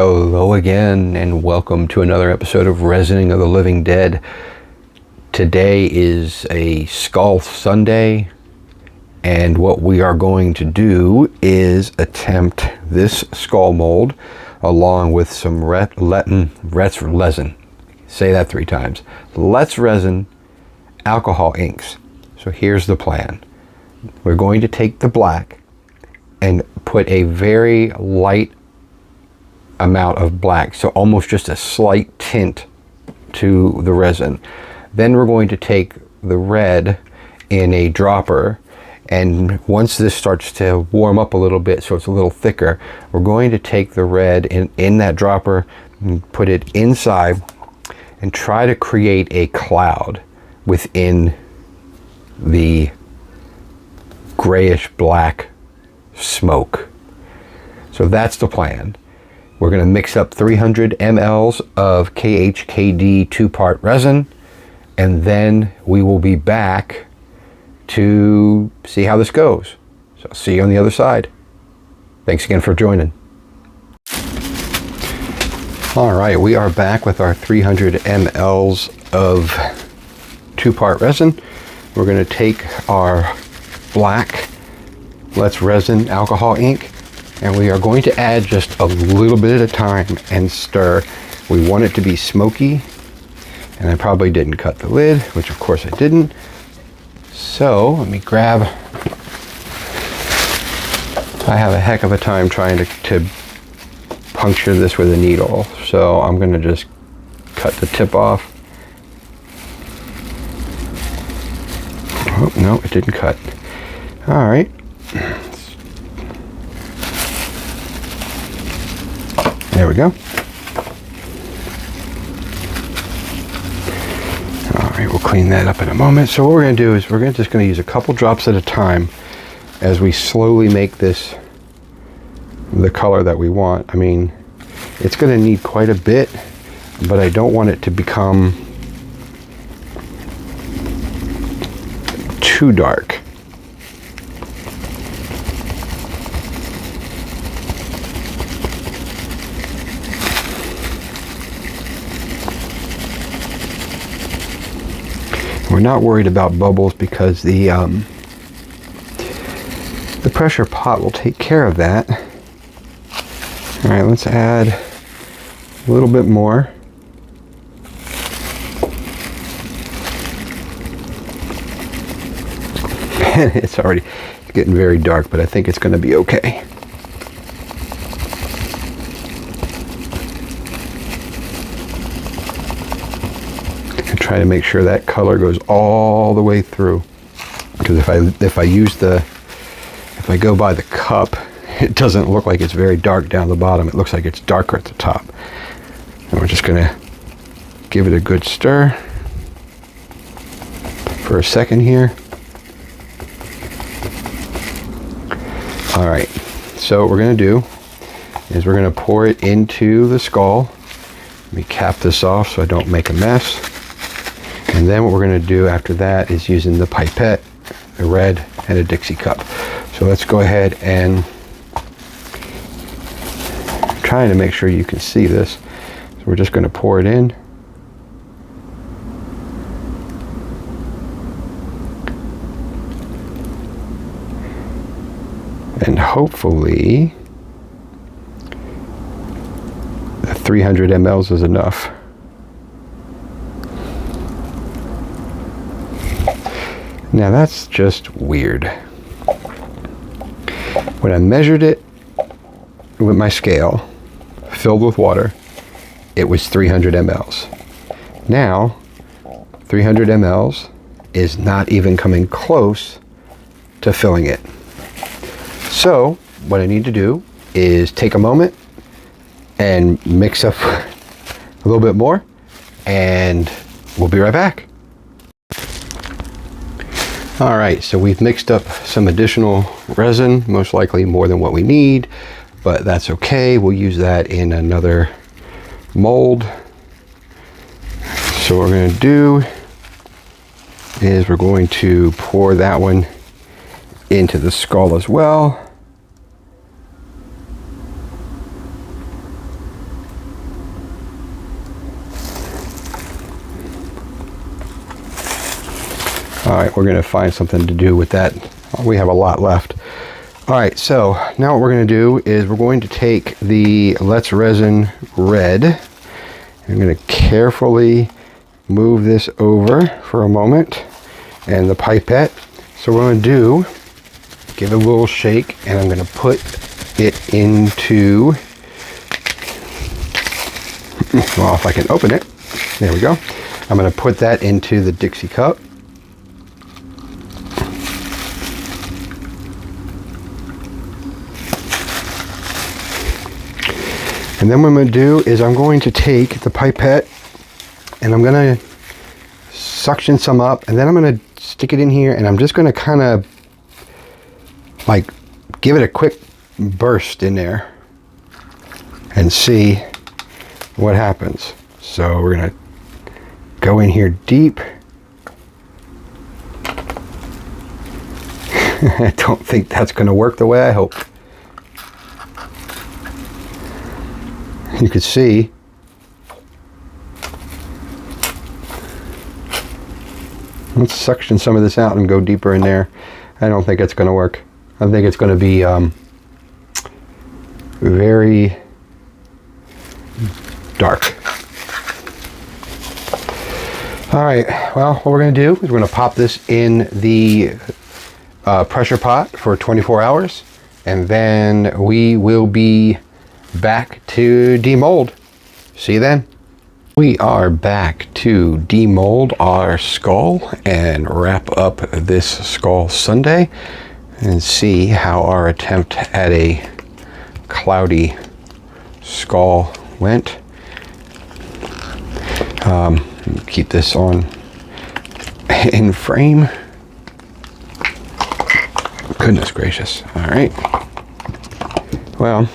Hello again, and welcome to another episode of Resining of the Living Dead. Today is a Skull Sunday, and what we are going to do is attempt this skull mold along with some resin. Say that 3 times. Let's resin alcohol inks. So here's the plan. We're going to take the black and put a very light amount of black, so almost just a slight tint to the resin. Then we're going to take the red in a dropper, and once this starts to warm up a little bit so it's a little thicker, we're going to take the red in that dropper and put it inside and try to create a cloud within the grayish black smoke. So that's the plan. We're going to mix up 300 mLs of KHKD 2-part resin, and then we will be back to see how this goes. So I'll see you on the other side. Thanks again for joining. All right, we are back with our 300 mLs of 2-part resin. We're going to take our black Let's Resin alcohol ink, and we are going to add just a little bit at a time and stir. We want it to be smoky, and I probably didn't cut the lid, which of course I didn't. So let me grab, I have a heck of a time trying to puncture this with a needle, so I'm going to just cut the tip off. Oh, no, it didn't cut. All right. There we go. All right, we'll clean that up in a moment. So what we're going to do is we're just going to use a couple drops at a time as we slowly make this the color that we want. I mean, it's going to need quite a bit, but I don't want it to become too dark. We're not worried about bubbles because the pressure pot will take care of that. All right, let's add a little bit more. It's already getting very dark, but I think it's going to be okay. Try to make sure that color goes all the way through, because if I go by the cup, it doesn't look like it's very dark down the bottom. It looks like it's darker at the top. And we're just going to give it a good stir for a second here. All right, so what we're going to do is we're going to pour it into the skull. Let me cap this off so I don't make a mess. And then what we're going to do after that is using the pipette, a red, and a Dixie cup. So let's go ahead and I'm trying to make sure you can see this. So we're just going to pour it in. And hopefully the 300 mLs is enough. Now that's just weird. When I measured it with my scale, filled with water, it was 300 mLs. Now, 300 mLs is not even coming close to filling it. So, what I need to do is take a moment and mix up a little bit more, and we'll be right back. All right, so we've mixed up some additional resin, most likely more than what we need, but that's okay. We'll use that in another mold. So what we're going to do is we're going to pour that one into the skull as well. All right, we're gonna find something to do with that. We have a lot left. All right, so now what we're gonna do is we're going to take the Let's Resin Red. I'm gonna carefully move this over for a moment and the pipette. So what I'm gonna do, give it a little shake, and I'm gonna put it into, well, if I can open it, there we go. I'm gonna put that into the Dixie cup. And then what I'm going to do is I'm going to take the pipette and I'm going to suction some up, and then I'm going to stick it in here, and I'm just going to kind of like give it a quick burst in there and see what happens. So we're going to go in here deep. I don't think that's going to work the way I hope. You can see let's suction some of this out and go deeper in there. I don't think it's going to work. I think it's going to be very dark. All right, well, what we're going to do is we're going to pop this in the pressure pot for 24 hours, and then we will be back to demold. See you then. We are back to demold our skull and wrap up this skull sundae and see how our attempt at a cloudy skull went. Keep this on in frame. Goodness gracious. All right. Well,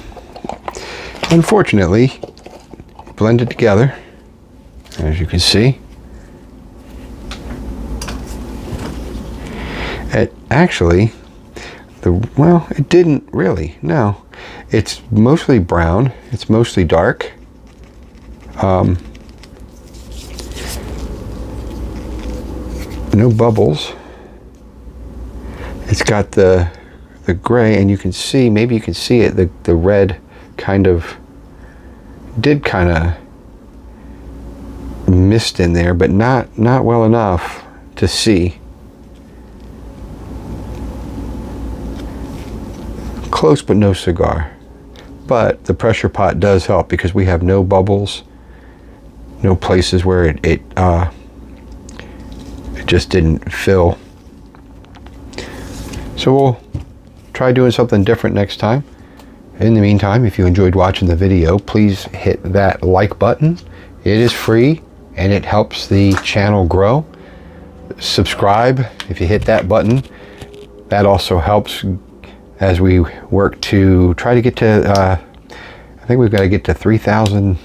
unfortunately, blended together, as you can see. It actually, well, it didn't really, no. It's mostly brown, it's mostly dark. No bubbles. It's got the gray, and you can see, maybe you can see it, the red kind of mist in there, but not well enough to see. Close but no cigar. But the pressure pot does help because we have no bubbles, no places where it just didn't fill. So we'll try doing something different next time. In the meantime, if you enjoyed watching the video, please hit that like button. It is free and it helps the channel grow. Subscribe if you hit that button. That also helps as we work to try to get to, I think we've got to get to 3,000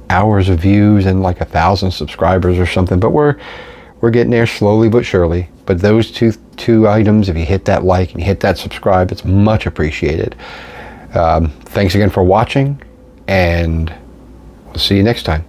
hours of views and like 1,000 subscribers or something, but we're getting there slowly but surely. But those two items, if you hit that like and you hit that subscribe, it's much appreciated. Thanks again for watching, and we'll see you next time.